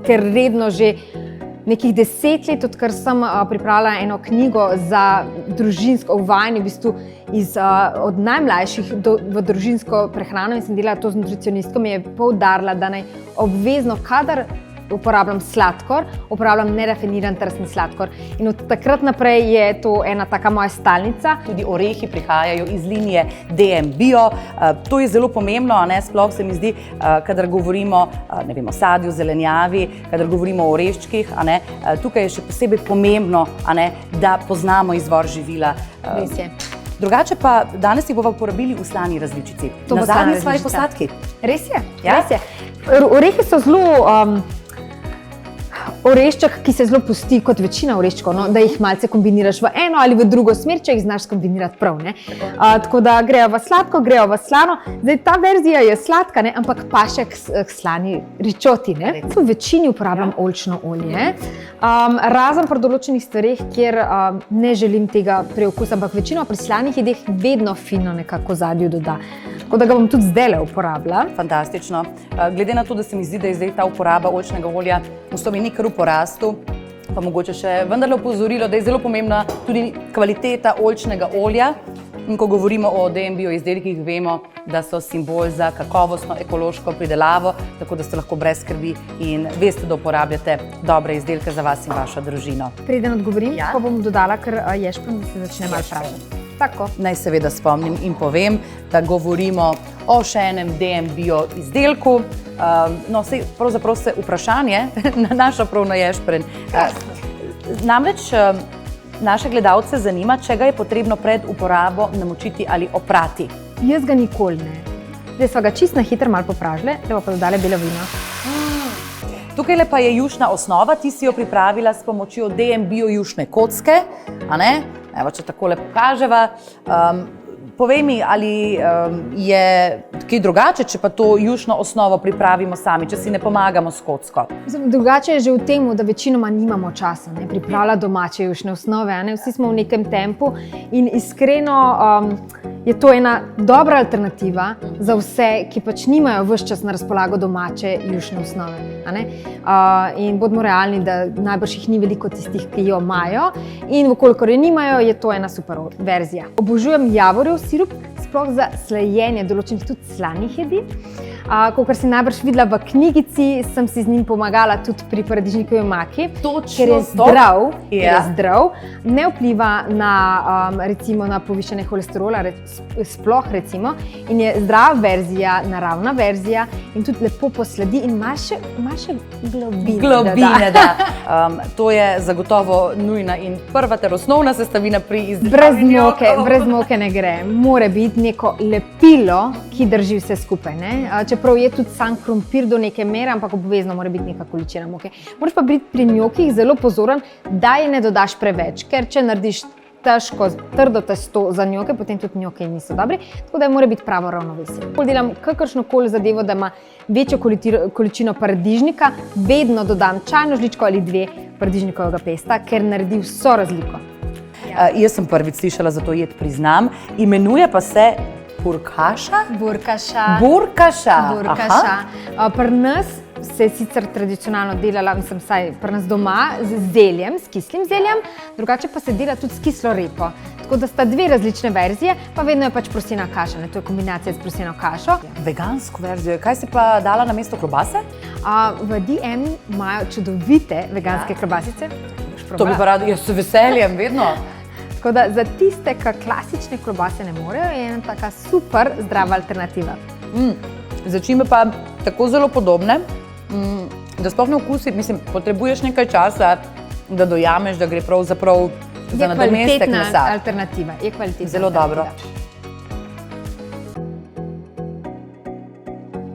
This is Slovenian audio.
ker redno že nekih 10 let, odkar sem pripravila eno knjigo za družinsko uvajanje, v bistvu od najmlajših v družinsko prehrano, in sem delala to z nutricionistko, mi je poudarila, da naj obvezno, kadar uporabljam sladkor, uporabljam nerafiniran trstni sladkor. In od takrat naprej je to ena taka moja stalnica. Tudi orehi prihajajo iz linije DM Bio. To je zelo pomembno, sploh se mi zdi, kadar govorimo o sadju, zelenjavi, kadar govorimo o oreščkih, tukaj je še posebej pomembno, da poznamo izvor živila. Res je. Drugače pa danes jih bova uporabili v slani različici. Na zadnji svoji posadki. Res je, res je. Orehi so zelo orešček, ki se zelo pusti kot večina oreščkov, da jih malce kombiniraš v eno ali v drugo smer, če jih znaš kombinirati prav. Tako da grejo v sladko, grejo v slano. Zdaj, ta verzija je sladka, ampak paše k slani ričoti. V večini uporabljam oljčno olje, razen pri določenih stvareh, kjer ne želim tega preokusa, ampak večino pri slanih jedeh vedno fino nekako zadju doda. Tako da ga bom tudi zdajle uporabila. Fantastično. Glede na to, da se mi zdi, da je zdaj ta uporaba oljčnega olja v Sloveniji kar v porastu, pa mogoče še vendarle opozorilo, da je zelo pomembna tudi kvaliteta oljčnega olja. In ko govorimo o DM Bio izdelkih, vemo, da so simbol za kakovostno ekološko pridelavo, tako da ste lahko brez skrbi in veste, da uporabljate dobre izdelke za vas in vašo družino. Preden odgovorim, pa bom dodala kar ješprenj, da se začne malo pražiti. Tako. Naj seveda spomnim in povem, da govorimo o še enem DM Bio izdelku. Pravzaprav se vprašanje nanaša prav na ješprenj. Namreč naše gledalce zanima, če ga je potrebno pred uporabo namočiti ali oprati. Jaz ga nikoli ne. Zdaj sva ga čisto na hitro malo popražile, da bo pa dodale belo vino. Tukaj pa je jušna osnova, ti si jo pripravila s pomočjo DM Bio jušne kocke, Evo, če takole pokaževa. Povej mi, ali je kaj drugače, če pa to jušno osnovo pripravimo sami, če si ne pomagamo s kocko? Drugače je že v tem, da večinoma nimamo časa pripravljati domače jušne osnove. Vsi smo v nekem tempu in iskreno je to ena dobra alternativa za vse, ki pač nimajo ves čas na razpolago domače jušne osnove. In bodimo realni, da najbrž jih ni veliko tistih, ki jo imajo, in vkolikor je nimajo, je to ena super verzija. Obožujem javorjev sirup, sploh za slajenje določenih tudi slanih jedi. Kakor si najbrž videla v knjigici, sem si z njim pomagala tudi pri paradižnikovi omaki, ker je zdrav, ne vpliva na povišanje holesterola, sploh recimo, in je zdrava verzija, naravna verzija in tudi lepo posledi in ima še globine. To je zagotovo nujna in prva ter osnovna sestavina pri izdelavi. Brez moke ne gre. Mora biti neko lepilo, ki drži vse skupaj. Čeprav je tudi sam krompir do neke mere, ampak obvezno mora biti neka količina moke. Moraš pa biti pri njokih zelo pozoren, da je ne dodaš preveč, ker če narediš težko, trdo testo za njoke, potem tudi njoke niso dobri, tako da mora biti pravo ravnovesje. Delam kakršnokoli zadevo, da ima večjo količino paradižnika, vedno dodam čajno žličko ali 2 paradižnikovega pesta, ker naredi vso razliko. Jaz sem prvič slišala za to jed, priznam, imenuje pa se burkaša? Burkaša. Pri nas se je sicer tradicionalno delala, vsaj pri nas doma, z zeljem, s kislim zeljem, drugače pa se dela tudi s kislo repo. Tako da sta 2 različne verzije, pa vedno je pač prosena kaša, to je kombinacija s proseno kašo. Vegansko verzijo, kaj si pa dala na mesto klobase? V DM imajo čudovite veganske klobasice. To bi pa rada, jaz s veseljem, vedno. Tako da za tiste, ki klasične klobase ne morejo, je ena taka super zdrava alternativa. Začimbe pa tako zelo podobne, da sploh ne okusi, potrebuješ nekaj časa, da dojameš, da gre pravzaprav za nadomestek mesa. Je kvalitetna alternativa. Zelo dobro.